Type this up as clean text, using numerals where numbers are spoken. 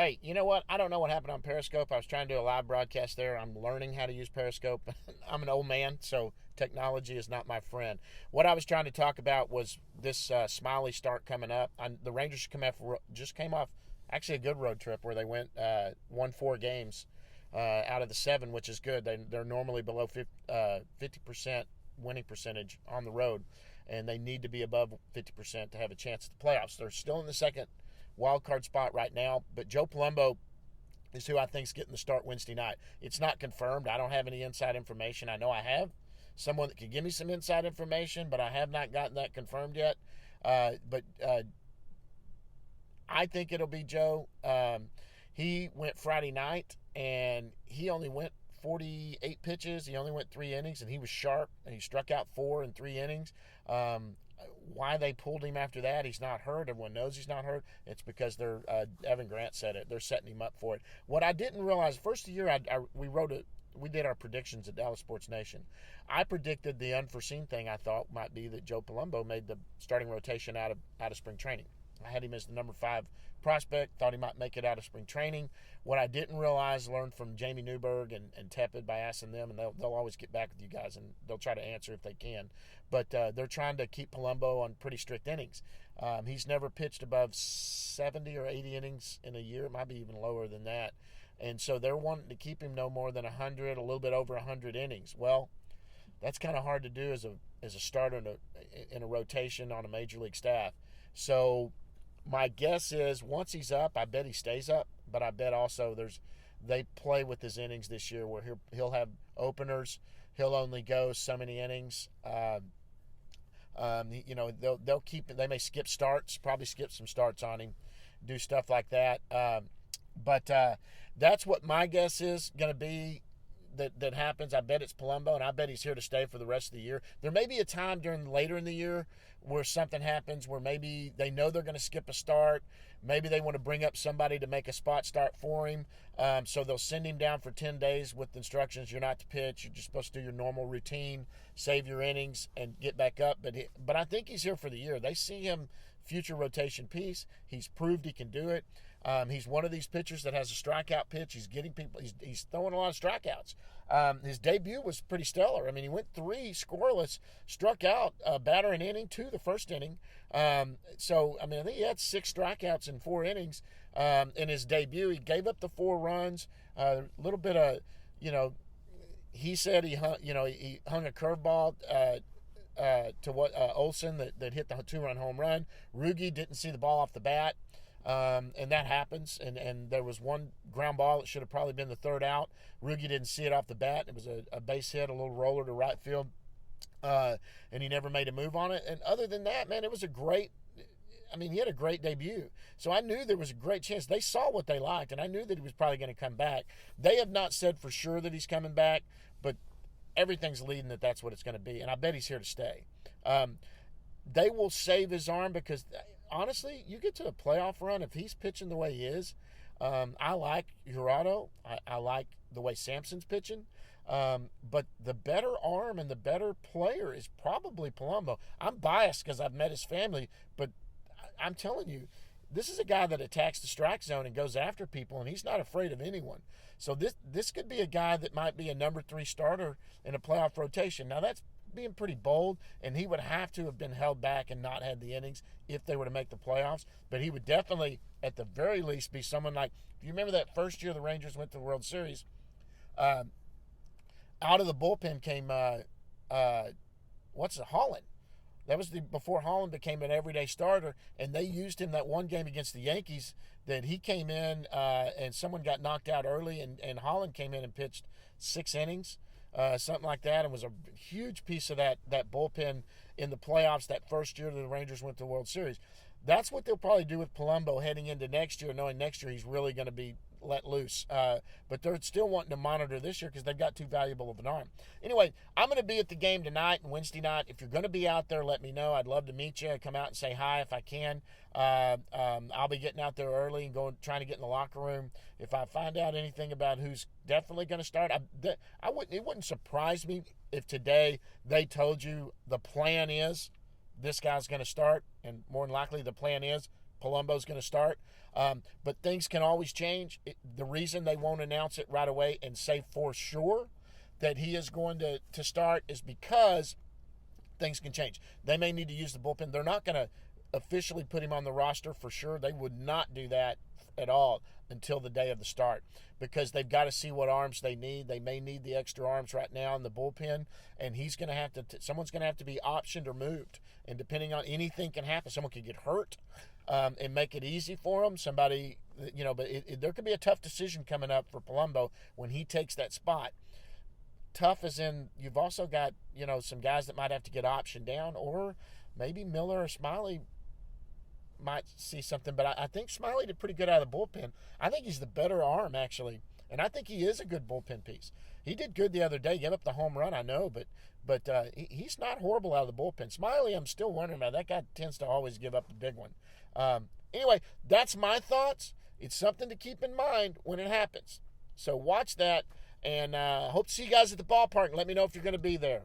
Hey, you know what? I don't know what happened on Periscope. I was trying to do a live broadcast there. I'm learning how to use Periscope. I'm an old man, so technology is not my friend. What I was trying to talk about was this Smyly start coming up. The Rangers just came off actually a good road trip where they won 4 games out of the 7, which is good. They're normally below 50% winning percentage on the road, and they need to be above 50% to have a chance at the playoffs. They're still in the second wild card spot right now, but Joe Palumbo is who I think is getting the start Wednesday night. It's not confirmed. I don't have any inside information. I know I have someone that could give me some inside information, but I have not gotten that confirmed yet. But I think it'll be Joe. He went Friday night, and he only went 48 pitches. He only went 3 innings, and he was sharp, and he struck out 4 in 3 innings. Why they pulled him after that, he's not hurt. Everyone knows he's not hurt. It's because Evan Grant said it. They're setting him up for it. What I didn't realize, first of the year, we did our predictions at Dallas Sports Nation. I predicted the unforeseen thing I thought might be that Joe Palumbo made the starting rotation out of spring training. I had him as the number 5 prospect, thought he might make it out of spring training. What I didn't realize, learned from Jamie Newberg and Tepid by asking them, and they'll always get back with you guys, and they'll try to answer if they can. But they're trying to keep Palumbo on pretty strict innings. He's never pitched above 70 or 80 innings in a year. It might be even lower than that. And so they're wanting to keep him no more than 100, a little bit over 100 innings. Well, that's kind of hard to do as a starter in a rotation on a major league staff. So my guess is once he's up, I bet he stays up. But I bet also they play with his innings this year where he'll have openers. He'll only go so many innings. They'll keep. They may skip starts, probably skip some starts on him, do stuff like that. But that's what my guess is going to be. That happens. I bet it's Palumbo, and I bet he's here to stay for the rest of the year. There may be a time later in the year where something happens where maybe they know they're going to skip a start. Maybe they want to bring up somebody to make a spot start for him. So they'll send him down for 10 days with instructions. You're not to pitch. You're just supposed to do your normal routine, save your innings, and get back up. But I think he's here for the year. They see him future rotation piece. He's proved he can do it. He's one of these pitchers that has a strikeout pitch. He's getting people. He's throwing a lot of strikeouts. His debut was pretty stellar. I mean, he went 3 scoreless, struck out a batter an inning, 2 the first inning. So I mean, I think he had 6 strikeouts in 4 innings in his debut. He gave up the 4 runs. A little bit of, he said he hung a curveball. To what Olson that hit the 2-run home run. Rugi didn't see the ball off the bat. And that happens. And there was one ground ball that should have probably been the 3rd out. Rugi didn't see it off the bat. It was a base hit, a little roller to right field. And he never made a move on it. And other than that, man, it was he had a great debut. So I knew there was a great chance. They saw what they liked, and I knew that he was probably going to come back. They have not said for sure that he's coming back, but everything's leading that that's what it's going to be. And I bet he's here to stay. They will save his arm because honestly, you get to a playoff run, if he's pitching the way he is, I like Jurado. I like the way Sampson's pitching. But the better arm and the better player is probably Palumbo. I'm biased because I've met his family, but I'm telling you, this is a guy that attacks the strike zone and goes after people, and he's not afraid of anyone. So this could be a guy that might be a number 3 starter in a playoff rotation. Now, that's being pretty bold, and he would have to have been held back and not had the innings if they were to make the playoffs. But he would definitely, at the very least, be someone like, if you remember that first year the Rangers went to the World Series, out of the bullpen came, Holland. That was before Holland became an everyday starter, and they used him that one game against the Yankees that he came in and someone got knocked out early, and Holland came in and pitched 6 innings. Something like that, and was a huge piece of that bullpen in the playoffs that first year that the Rangers went to the World Series. That's what they'll probably do with Palumbo heading into next year, knowing next year he's really going to be let loose. But they're still wanting to monitor this year because they've got too valuable of an arm. Anyway, I'm going to be at the game tonight and Wednesday night. If you're going to be out there, let me know. I'd love to meet you. Come out and say hi if I can. I'll be getting out there early and trying to get in the locker room. If I find out anything about who's definitely going to start, it wouldn't surprise me if today they told you the plan is this guy's going to start, and more than likely the plan is Palumbo's going to start. But things can always change. The reason they won't announce it right away and say for sure that he is going to start is because things can change. They may need to use the bullpen. They're not going to officially put him on the roster for sure. They would not do that at all until the day of the start, because they've got to see what arms they need. They may need the extra arms right now in the bullpen, and he's going to have to someone's going to have to be optioned or moved, and depending on, anything can happen. Someone could get hurt and make it easy for him. Somebody, but there could be a tough decision coming up for Palumbo when he takes that spot. Tough as in, you've also got, some guys that might have to get optioned down, or maybe Miller or Smyly might see something. But I think Smyly did pretty good out of the bullpen. I think he's the better arm, actually, and I think he is a good bullpen piece. He did good the other day, gave up the home run, I know, but he's not horrible out of the bullpen. Smyly, I'm still wondering about. That guy tends to always give up the big one. Anyway, that's my thoughts. It's something to keep in mind when it happens. So watch that, and hope to see you guys at the ballpark. Let me know if you're going to be there.